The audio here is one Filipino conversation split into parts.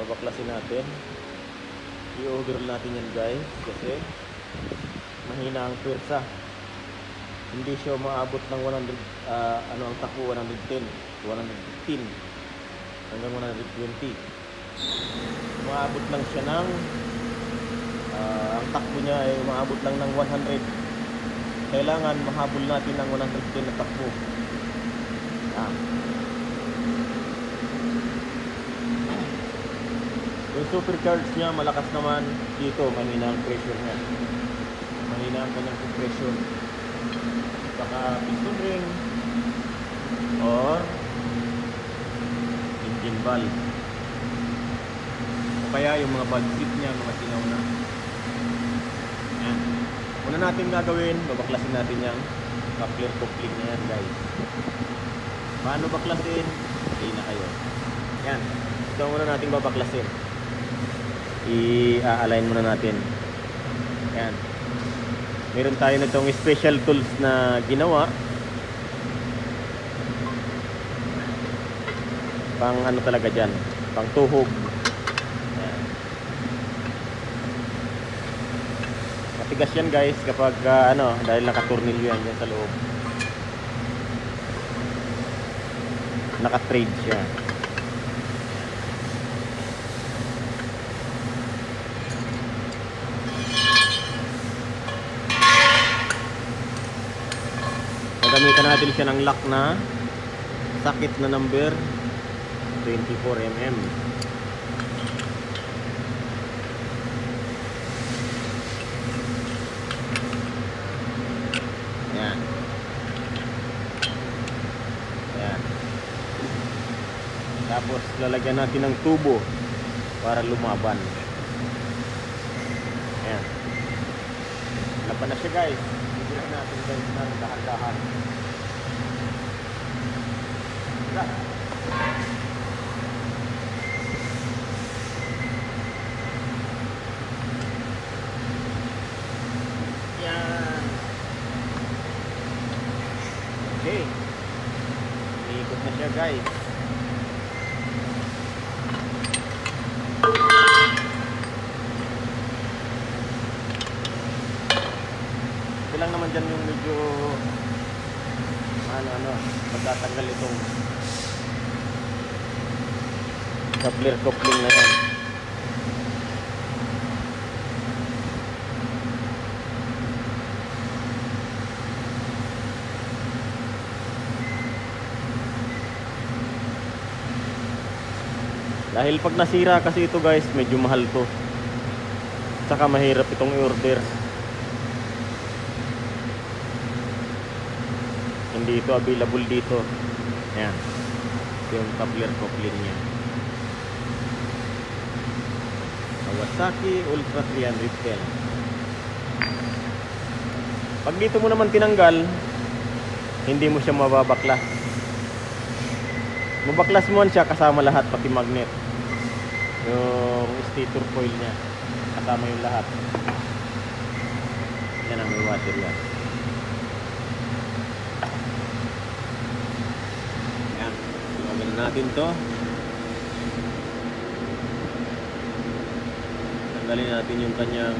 Babaklasin natin. I-order natin yan guys kasi mahina ang pwersa. Hindi siya maabot ng 100 ano ang takbo, 110, 115 hanggang 120. Maabot lang siya ng ang takbo niya ay maabot lang ng 100. Kailangan mahabol natin ng 110 na takbo. Yung supercharge niya malakas naman. Dito mahina ang pressure niya. Mahina ang kanyang pressure. Baka piston ring or engine valve. O kaya yung mga valve seat niya mga sinaw na. Yan. Una natin gagawin, babaklasin natin yung coupler coupling niya yan guys. Paano baklasin? Okay na kayo. Yan. Ito muna natin babaklasin. I-align muna natin. Yan. Meron tayo na itong special tools na ginawa. Pang ano talaga dyan. Pang tuhog. Yan. Matigas yan guys kapag ano, dahil nakatornilyo yan dyan sa loob. Naka-trade siya. Gamitan natin siya ng lock na sakit na number 24mm. Yan. Yan. Tapos lalagyan natin ng tubo para lumaban. Yan. Laban na siya guys. Bibigyan natin guys ng dahan-dahan. Yan. Okay. Iikot na siya guys. Ito lang naman dyan yung medyo ano magtatanggal itong coupler coupling na yan. Dahil pag nasira kasi ito guys, medyo mahal to. Tsaka mahirap itong i-order. Hindi ito available dito. Ayan. Yung coupler coupling niya. Kawasaki Ultra 310. Pag dito mo naman tinanggal, hindi mo siya mababaklas. Mabaklas mo siya kasama lahat, pati magnet. Yung stator coil niya kasama yung lahat. Yan ang may washer yan. Yan. Gawin natin to. Tanggalin natin yung kanyang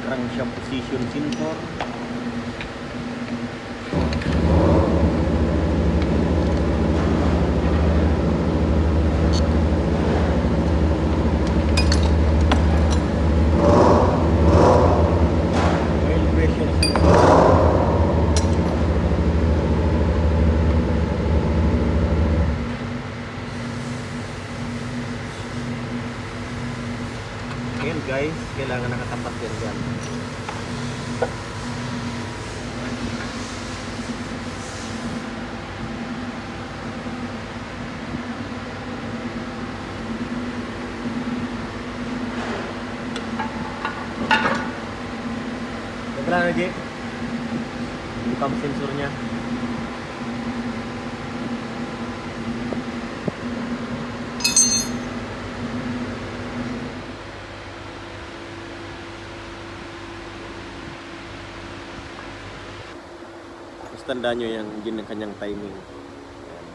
crankshaft position sensor. Ayan guys, kailangan nakatapat yan dyan. Wala na G. Yung pump sensor nya. Tandaan nyo yung yun ang kanyang timing. Ayan.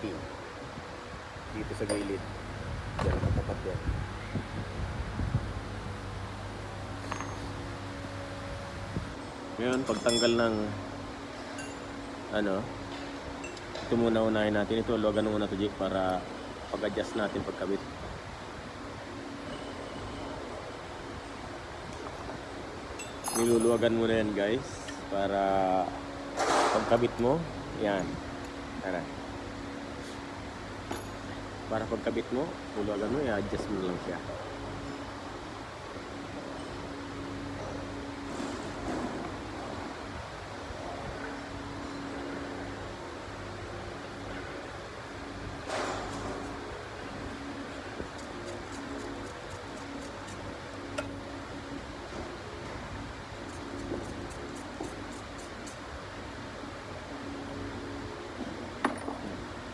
pin dito sa gilid. Yan, matapat yan. Ngayon, pagtanggal ng ito muna unahin natin. Ito, luwagan muna ito, Jake, para pag-adjust natin pagkabit. Niluluwagan muna yan, guys, para pagkabit mo, yan. Tara. Para pagkabit mo, luluwagan mo, i-adjust mo lang siya.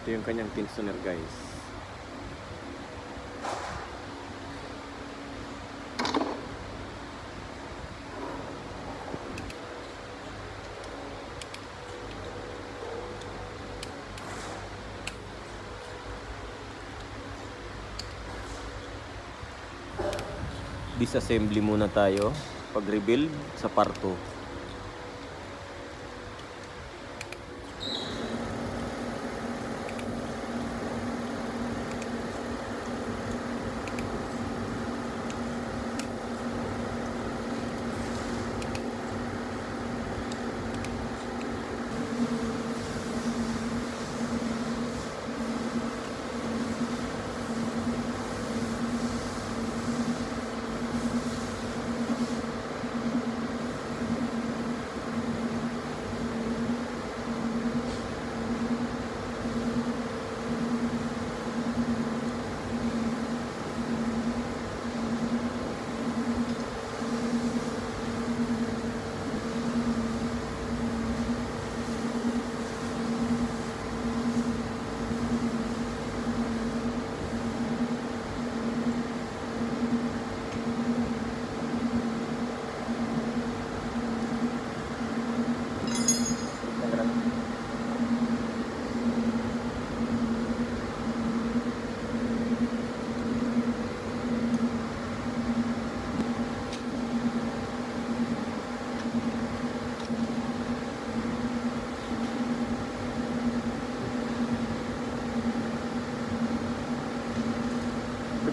Ito yung kanyang tensioner, guys. Disassembly muna tayo pag-rebuild sa part 2.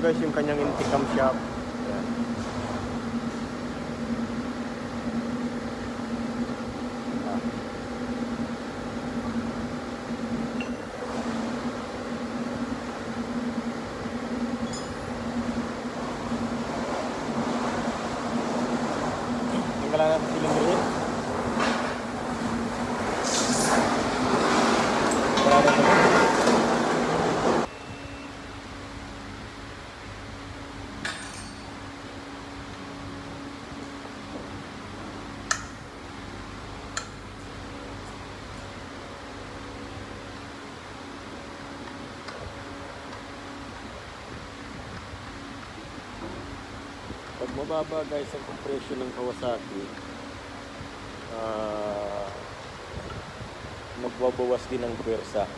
Guys, yung kanyang intercom shop. Yan. Tinggalan natin cylinder head. Pag mababa, guys, ang compression ng Kawasaki, magbabawas din ang pwersa.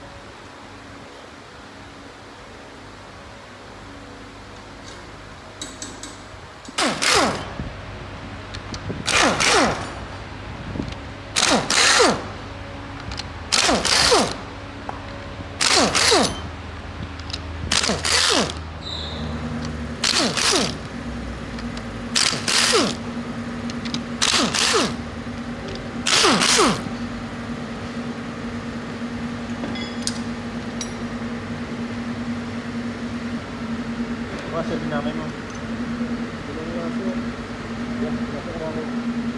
Washer dinamay mo.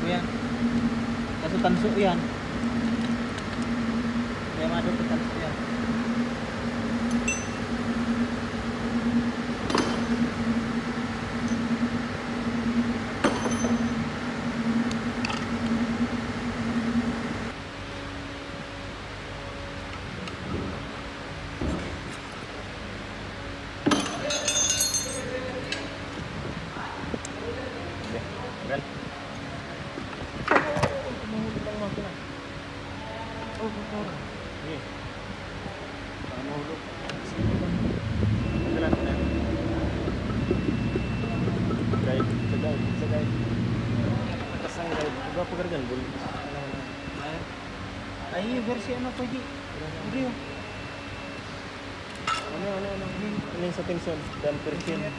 Kuya, kaso tanso yan. Kaya madod ko tanso yan. Tagal. Tumahulog lang makina. Oh, Sige. Mahulog. Magalan na. Guide, sa guide. Kasang guide. Berapa kerjaan boleh? Ay, versi ano pwede? Hindi yun. Ano. Ano yung sa tension? Dan persin. Ayan.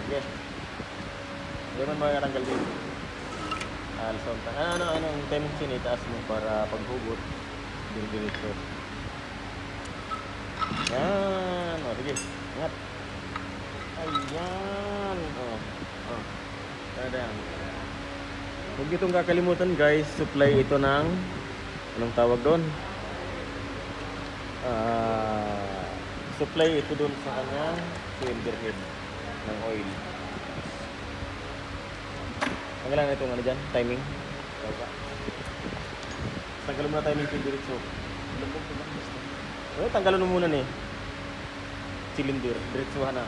Okay. Hindi man makakatanggal din. Anong tension itaas mo para paghugot diretso. Yan. O, sige. Ingat. Ayan. O. Tadang. Huwag itong kakalimutan guys. Supply ito ng anong tawag doon? Supply ito doon sa kanyang cylinder head ng oil. Tanggalan na itong ano dyan, timing. Tanggalan mo na timing yung diretso. Tanggalan mo muna ni cylinder, diretsuhan na.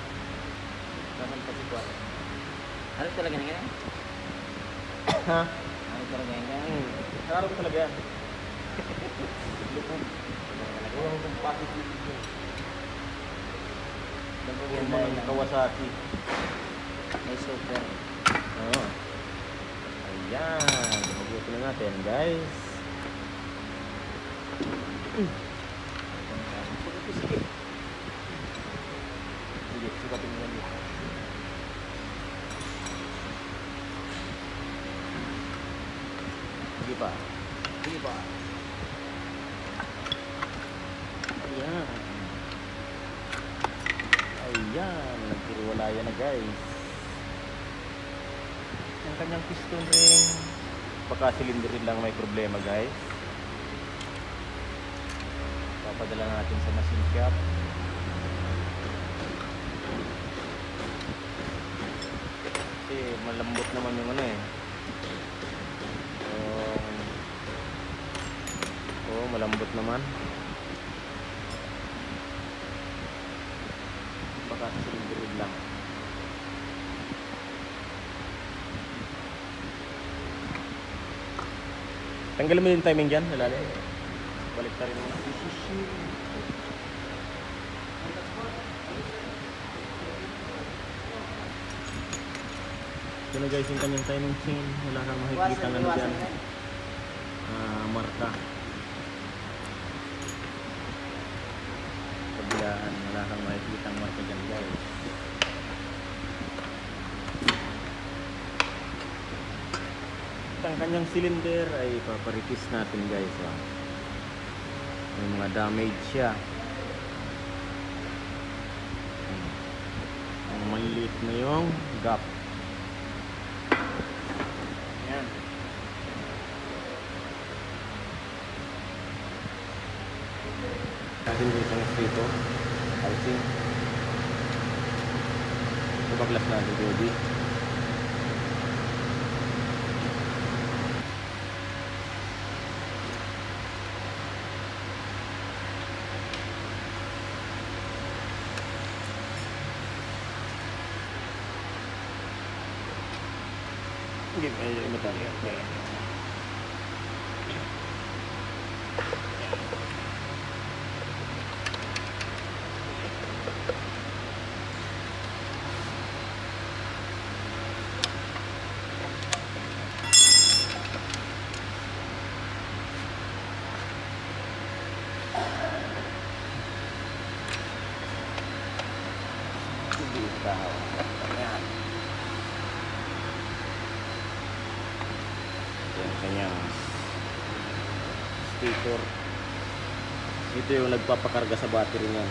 Nasan pa si Kwan. Harap talaga na ganyan? Ha? Harap talaga na ganyan? Harap talaga yan. Lupog. Huwag kong positive yun. Yung mga Kawasaki. May super. Oo. Ayan. Mabuti na natin guys. Sige, sukatin mo yan dito. Sige pa. Ayan. Nagkiriwalaya na guys. Yung kanyang piston ring. Baka cylinder rin lang may problema guys. Papadala natin sa machine shop. Kasi malambot naman yung ano eh. Malambot naman. Baka cylinder rin lang. Tanggalin mo yung timing dyan, nalala. Balik ta rin muna. Ito na guys yung kanyang timing chain. Wala kang makikita ng ano dyan. Marka. Kabilaan, wala kang makikita ng marka dyan guys. Ang kanyang cylinder ay paparitis natin guys. May mga damage siya. Ang maliit na yung gap. Ayan. Natin dito ng dito. Housing. Sabaglas na dito di. Give me a medallion. Kanyang sticker. Ito yung nagpapakarga sa battery niya.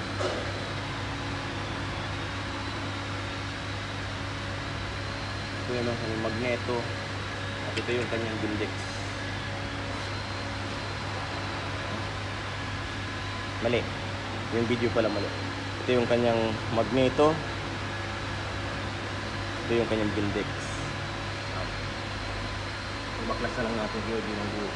Ito yung magneto. At ito yung kanyang bindex. Mali. Yung video pala mali. Ito yung kanyang magneto. Ito yung kanyang bindex. Baklas na lang natin yung ng buo.